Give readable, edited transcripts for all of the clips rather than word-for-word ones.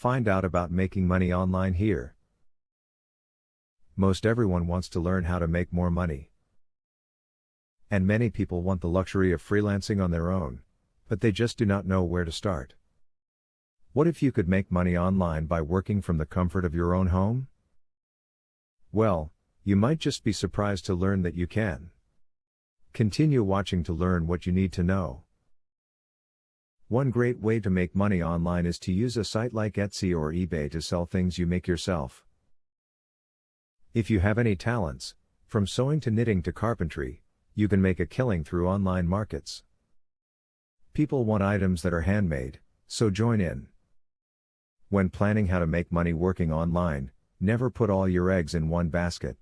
Find out about making money online here. Most everyone wants to learn how to make more money. And many people want the luxury of freelancing on their own, but they just do not know where to start. What if you could make money online by working from the comfort of your own home? Well, you might just be surprised to learn that you can. Continue watching to learn what you need to know. One great way to make money online is to use a site like Etsy or eBay to sell things you make yourself. If you have any talents, from sewing to knitting to carpentry, you can make a killing through online markets. People want items that are handmade, so join in. When planning how to make money working online, never put all your eggs in one basket.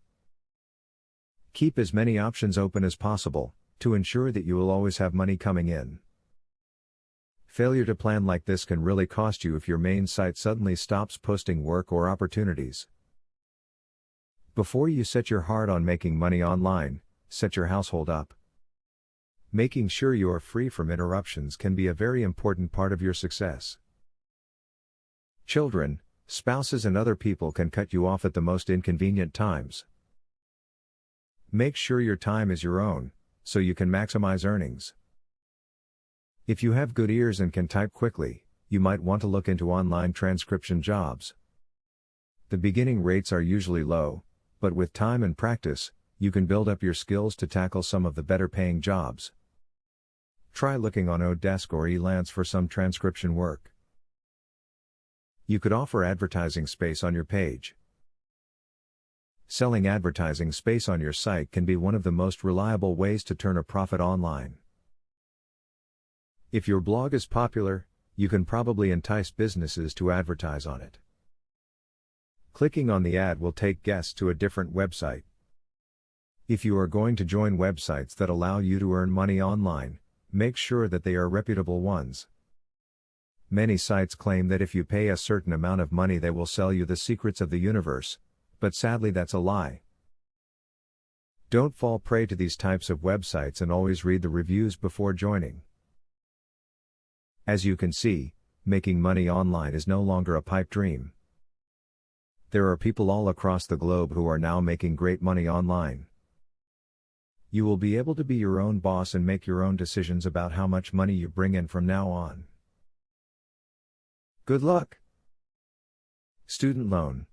Keep as many options open as possible, to ensure that you will always have money coming in. Failure to plan like this can really cost you if your main site suddenly stops posting work or opportunities. Before you set your heart on making money online, set your household up. Making sure you are free from interruptions can be a very important part of your success. Children, spouses and other people can cut you off at the most inconvenient times. Make sure your time is your own, so you can maximize earnings. If you have good ears and can type quickly, you might want to look into online transcription jobs. The beginning rates are usually low, but with time and practice, you can build up your skills to tackle some of the better paying jobs. Try looking on Odesk or Elance for some transcription work. You could offer advertising space on your page. Selling advertising space on your site can be one of the most reliable ways to turn a profit online. If your blog is popular, you can probably entice businesses to advertise on it. Clicking on the ad will take guests to a different website. If you are going to join websites that allow you to earn money online, make sure that they are reputable ones. Many sites claim that if you pay a certain amount of money they will sell you the secrets of the universe, but sadly that's a lie. Don't fall prey to these types of websites and always read the reviews before joining. As you can see, making money online is no longer a pipe dream. There are people all across the globe who are now making great money online. You will be able to be your own boss and make your own decisions about how much money you bring in from now on. Good luck! Student loan.